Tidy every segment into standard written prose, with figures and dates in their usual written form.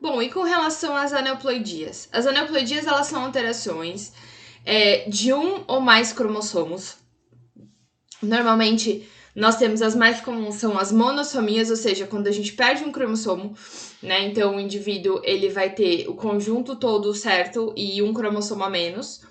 Bom, e com relação às aneuploidias? As aneuploidias, elas são alterações de um ou mais cromossomos. Normalmente, nós temos as mais comuns, são as monossomias, ou seja, quando a gente perde um cromossomo, né? Então, o indivíduo, ele vai ter o conjunto todo certo e um cromossomo a menos.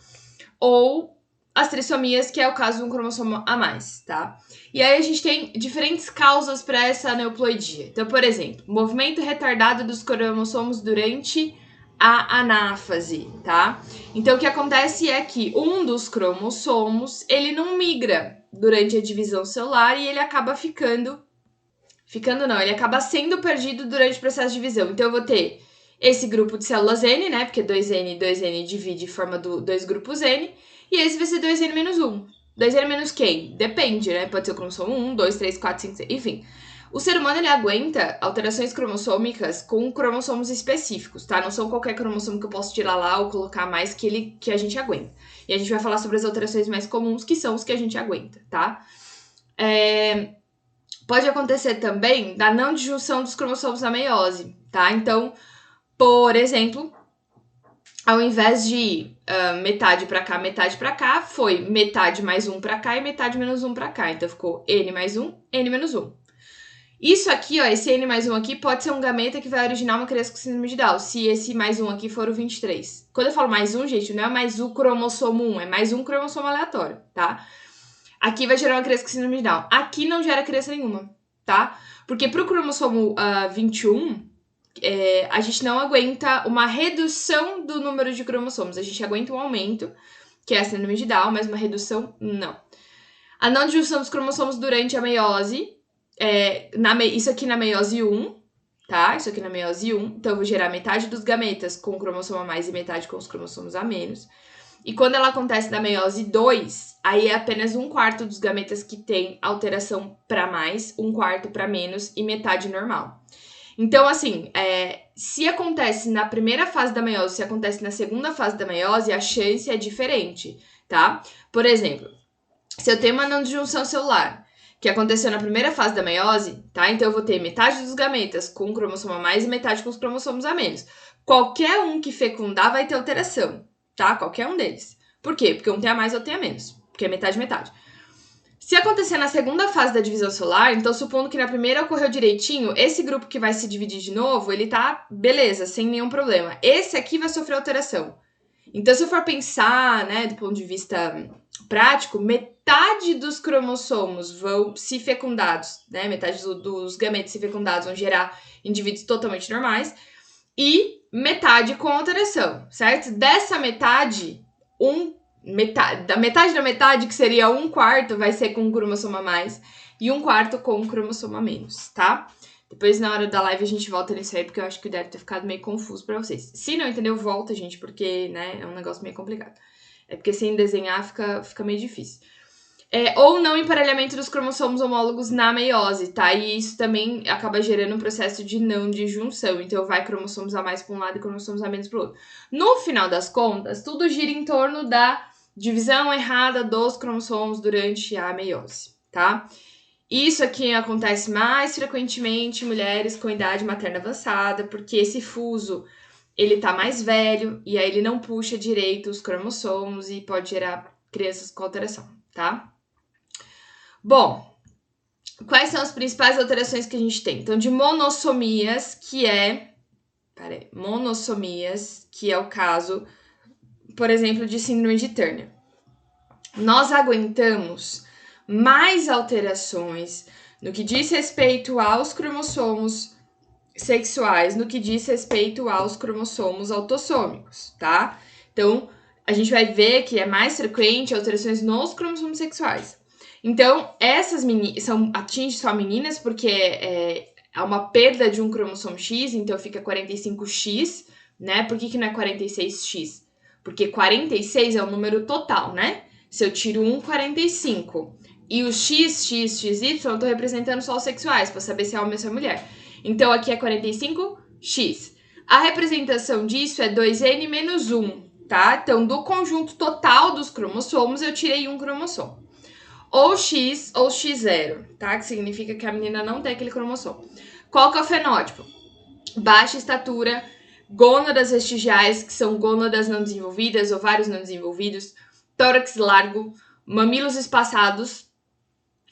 Ou as trissomias, que é o caso de um cromossomo a mais, tá? E aí a gente tem diferentes causas para essa aneuploidia. Então, por exemplo, movimento retardado dos cromossomos durante a anáfase, tá? Então, o que acontece é que um dos cromossomos, ele não migra durante a divisão celular e ele acaba ele acaba sendo perdido durante o processo de divisão. Então, eu vou ter esse grupo de células N, né? Porque 2N divide e forma dois grupos N. E esse vai ser 2N menos 1. 2N menos quem? Depende, né? Pode ser o cromossomo 1, 2, 3, 4, 5, 6, enfim. O ser humano, ele aguenta alterações cromossômicas com cromossomos específicos, tá? Não são qualquer cromossomo que eu posso tirar lá ou colocar mais que a gente aguenta. E a gente vai falar sobre as alterações mais comuns, que são os que a gente aguenta, tá? Pode acontecer também da não disjunção dos cromossomos na meiose, tá? Então, por exemplo, ao invés de metade pra cá, foi metade mais 1 pra cá e metade menos 1 pra cá. Então, ficou N mais 1, N menos 1. Isso aqui, ó, esse N mais 1 aqui pode ser um gameta que vai originar uma criança com síndrome de Down, se esse mais 1 aqui for o 23. Quando eu falo mais 1, gente, não é mais o cromossomo 1, é mais um cromossomo aleatório, tá? Aqui vai gerar uma criança com síndrome de Down. Aqui não gera criança nenhuma, tá? Porque pro cromossomo 21, a gente não aguenta uma redução do número de cromossomos. A gente aguenta um aumento, que é a síndrome de Down, mas uma redução, não. A não disjunção dos cromossomos durante a meiose, isso aqui na meiose 1, tá? Isso aqui na meiose 1. Então, eu vou gerar metade dos gametas com o cromossomo a mais e metade com os cromossomos a menos. E quando ela acontece na meiose 2, aí é apenas 1/4 dos gametas que tem alteração para mais, 1/4 para menos e metade normal. Então, assim, se acontece na primeira fase da meiose, se acontece na segunda fase da meiose, a chance é diferente, tá? Por exemplo, se eu tenho uma não disjunção celular que aconteceu na primeira fase da meiose, tá? Então, eu vou ter metade dos gametas com o cromossomo a mais e metade com os cromossomos a menos. Qualquer um que fecundar vai ter alteração, tá? Qualquer um deles. Por quê? Porque um tem a mais, outro tem a menos. Porque é metade, metade. Se acontecer na segunda fase da divisão celular, então supondo que na primeira ocorreu direitinho, esse grupo que vai se dividir de novo, ele tá beleza, sem nenhum problema. Esse aqui vai sofrer alteração. Então, se eu for pensar, né, do ponto de vista prático, metade dos cromossomos vão se fecundados, né? Metade dos gametas se fecundados vão gerar indivíduos totalmente normais e metade com alteração, certo? Dessa metade, da metade, que seria 1/4, vai ser com um cromossomo a mais e 1/4 com um cromossomo a menos, tá? Depois, na hora da live, a gente volta nisso aí, porque eu acho que deve ter ficado meio confuso pra vocês. Se não entendeu, volta, gente, porque, né, é um negócio meio complicado. É porque sem desenhar fica meio difícil. Ou não emparelhamento dos cromossomos homólogos na meiose, tá? E isso também acaba gerando um processo de não disjunção. Então, vai cromossomos a mais para um lado e cromossomos a menos para o outro. No final das contas, tudo gira em torno da divisão errada dos cromossomos durante a meiose, tá? Isso aqui acontece mais frequentemente em mulheres com idade materna avançada, porque esse fuso, ele tá mais velho e aí ele não puxa direito os cromossomos e pode gerar crianças com alteração, tá? Bom, quais são as principais alterações que a gente tem? Então, de monossomias, que é o caso, por exemplo, de síndrome de Turner. Nós aguentamos mais alterações no que diz respeito aos cromossomos sexuais, no que diz respeito aos cromossomos autossômicos, tá? Então, a gente vai ver que é mais frequente alterações nos cromossomos sexuais. Então, essas atingem só meninas porque há uma perda de um cromossomo X, então fica 45X, né? Por que não é 46X? Porque 46 é o número total, né? Se eu tiro 45 e o X, X, XY, eu tô representando só os sexuais, para saber se é homem ou se é mulher. Então, aqui é 45X. A representação disso é 2N menos 1, tá? Então, do conjunto total dos cromossomos, eu tirei um cromossomo. Ou X ou X0, tá? Que significa que a menina não tem aquele cromossomo. Qual que é o fenótipo? Baixa estatura, gônadas vestigiais, que são gônadas não desenvolvidas, ovários não desenvolvidos, tórax largo, mamilos espaçados,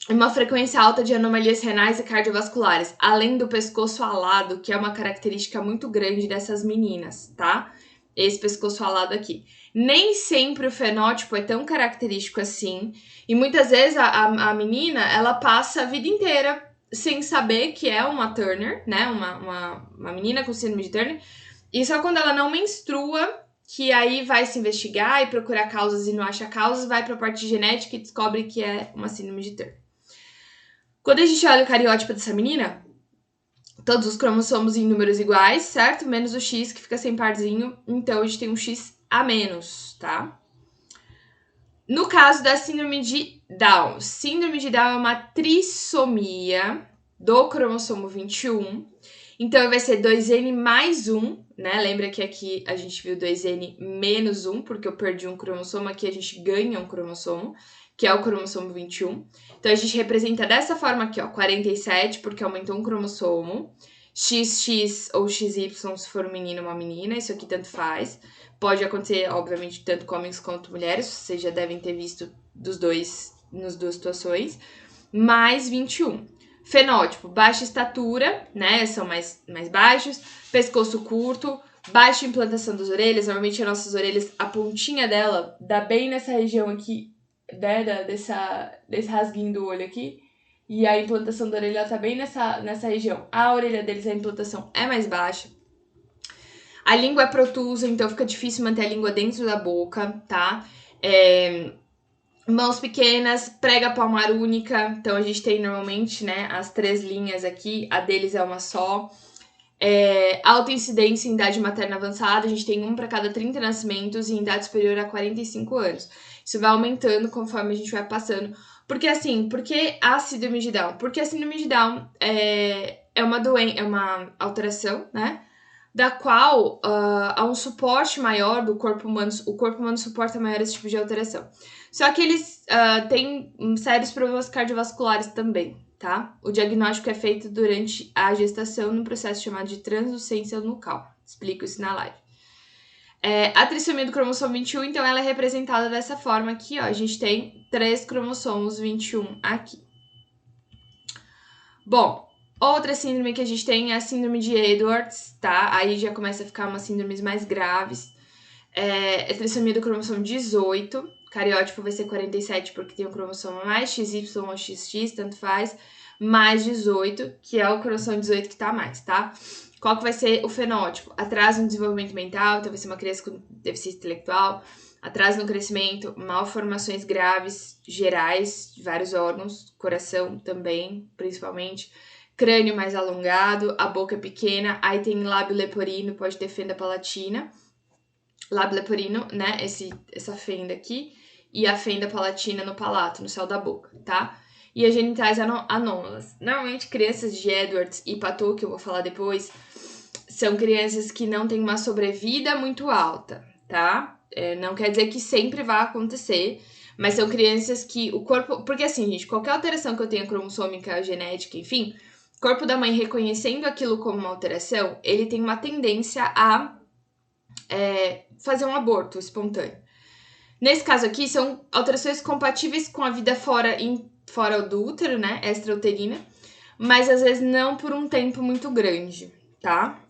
uma frequência alta de anomalias renais e cardiovasculares, além do pescoço alado, que é uma característica muito grande dessas meninas, tá? Esse pescoço alado aqui. Nem sempre o fenótipo é tão característico assim, e muitas vezes a menina, ela passa a vida inteira sem saber que é uma Turner, né? Uma menina com síndrome de Turner, e só quando ela não menstrua, que aí vai se investigar e procurar causas e não acha causas, vai para a parte genética e descobre que é uma síndrome de Turner. Quando a gente olha o cariótipo dessa menina, todos os cromossomos em números iguais, certo? Menos o X, que fica sem parzinho. Então, a gente tem um X a menos, tá? No caso da síndrome de Down. Síndrome de Down é uma trissomia do cromossomo 21. Então, vai ser 2N mais 1, né? Lembra que aqui a gente viu 2N menos 1, porque eu perdi um cromossomo. Aqui a gente ganha um cromossomo, que é o cromossomo 21. Então, a gente representa dessa forma aqui, ó, 47, porque aumentou um cromossomo. XX ou XY, se for um menino ou uma menina, isso aqui tanto faz. Pode acontecer, obviamente, tanto com homens quanto mulheres, vocês já devem ter visto dos dois, nas duas situações. Mais 21. Fenótipo, baixa estatura, né, são mais baixos. Pescoço curto, baixa implantação das orelhas. Normalmente, as nossas orelhas, a pontinha dela dá bem nessa região aqui, né, desse rasguinho do olho aqui, e a implantação da orelha tá bem nessa região. A orelha deles, a implantação é mais baixa. A língua é protusa, então fica difícil manter a língua dentro da boca, tá? Mãos pequenas, prega palmar única, então a gente tem normalmente, né, as 3 linhas aqui, a deles é uma só. Alta incidência em idade materna avançada, a gente tem 1 para cada 30 nascimentos e em idade superior a 45 anos. Isso vai aumentando conforme a gente vai passando. Porque assim, por que a síndrome de Down? Porque a síndrome de Down é uma doença, é uma alteração, né? Da qual há um suporte maior do corpo humano, o corpo humano suporta maior esse tipo de alteração. Só que eles têm sérios problemas cardiovasculares também, tá? O diagnóstico é feito durante a gestação num processo chamado de translucência nucal. Explico isso na live. A trissomia do cromossomo 21, então, ela é representada dessa forma aqui, ó. A gente tem 3 cromossomos 21 aqui. Bom, outra síndrome que a gente tem é a síndrome de Edwards, tá? Aí já começa a ficar umas síndromes mais graves. É trissomia do cromossomo 18. Cariótipo vai ser 47 porque tem um cromossomo mais XY ou XX, tanto faz. Mais 18, que é o cromossomo 18 que tá mais, tá? Qual que vai ser o fenótipo? Atraso no desenvolvimento mental, então vai ser uma criança com deficiência intelectual. Atraso no crescimento, malformações graves, gerais, de vários órgãos, coração também, principalmente. Crânio mais alongado, a boca pequena, aí tem lábio leporino, pode ter fenda palatina. Lábio leporino, né, essa fenda aqui, e a fenda palatina no palato, no céu da boca, tá? E as genitais anômalas. Normalmente, crianças de Edwards e Patou, que eu vou falar depois, são crianças que não têm uma sobrevida muito alta, tá? Não quer dizer que sempre vai acontecer, mas são crianças que o corpo... Porque assim, gente, qualquer alteração que eu tenha cromossômica, genética, enfim, o corpo da mãe reconhecendo aquilo como uma alteração, ele tem uma tendência a fazer um aborto espontâneo. Nesse caso aqui, são alterações compatíveis com a vida fora do útero, né? Extrauterina, mas às vezes não por um tempo muito grande, tá?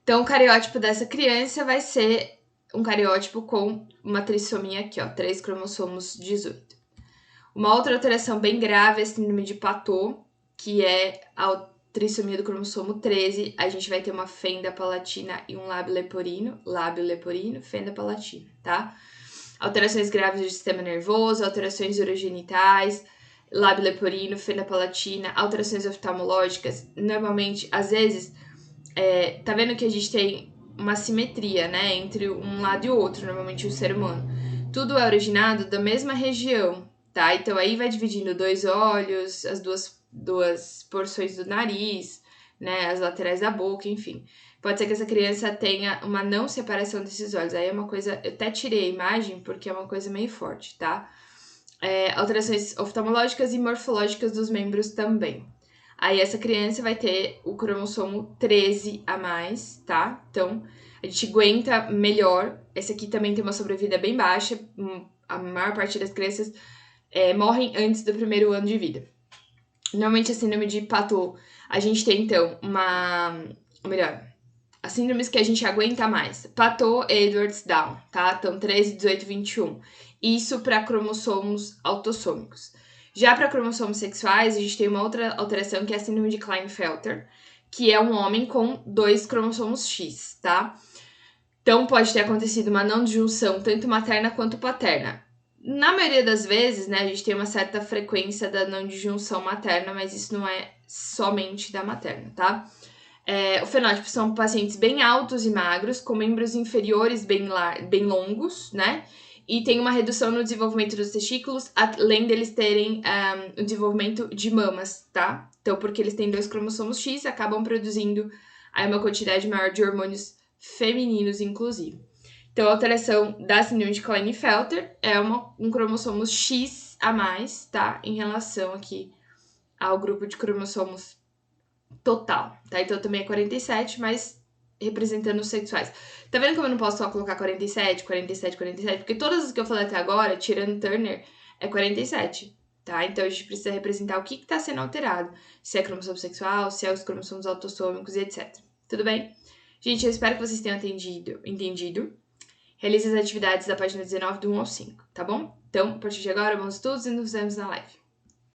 Então, o cariótipo dessa criança vai ser um cariótipo com uma trissomia aqui, ó, 3 cromossomos 18. Uma outra alteração bem grave é a síndrome de Patou, que é a trissomia do cromossomo 13. A gente vai ter uma fenda palatina e um lábio leporino, fenda palatina, tá? Alterações graves do sistema nervoso, alterações urogenitais, lábio leporino, fenda palatina, alterações oftalmológicas. Normalmente, às vezes, tá vendo que a gente tem uma simetria, né, entre um lado e o outro, normalmente o ser humano. Tudo é originado da mesma região, tá? Então aí vai dividindo 2 olhos, as duas porções do nariz, né, as laterais da boca, enfim. Pode ser que essa criança tenha uma não separação desses olhos. Aí é uma coisa... Eu até tirei a imagem porque é uma coisa meio forte, tá? Alterações oftalmológicas e morfológicas dos membros também. aí essa criança vai ter o cromossomo 13 a mais, tá? Então, a gente aguenta melhor. Esse aqui também tem uma sobrevida bem baixa. A maior parte das crianças morrem antes do primeiro ano de vida. Normalmente, a síndrome de Patot, a gente tem, então, ou melhor, as síndromes que a gente aguenta mais. Patot, Edwards, Down, tá? Então, 13, 18, 21. Isso para cromossomos autossômicos. Já para cromossomos sexuais, a gente tem uma outra alteração que é a síndrome de Klinefelter, que é um homem com 2 cromossomos X, tá? Então, pode ter acontecido uma não disjunção tanto materna quanto paterna. Na maioria das vezes, né, a gente tem uma certa frequência da não disjunção materna, mas isso não é somente da materna, tá? O fenótipo são pacientes bem altos e magros, com membros inferiores bem longos, né? E tem uma redução no desenvolvimento dos testículos, além deles terem o desenvolvimento de mamas, tá? Então, porque eles têm 2 cromossomos X, acabam produzindo aí uma quantidade maior de hormônios femininos, inclusive. Então, a alteração da síndrome de Klinefelter é um cromossomo X a mais, tá? Em relação aqui ao grupo de cromossomos total, tá? Então, também é 47, mas representando os sexuais. Tá vendo como eu não posso só colocar 47, 47, 47? Porque todas as que eu falei até agora, tirando Turner, é 47, tá? Então, a gente precisa representar o que tá sendo alterado. Se é cromossomo sexual, se é os cromossomos autossômicos e etc. Tudo bem? Gente, eu espero que vocês tenham entendido. Realize as atividades da página 19 do 1 ao 5, tá bom? Então, a partir de agora, bons estudos e nos vemos na live.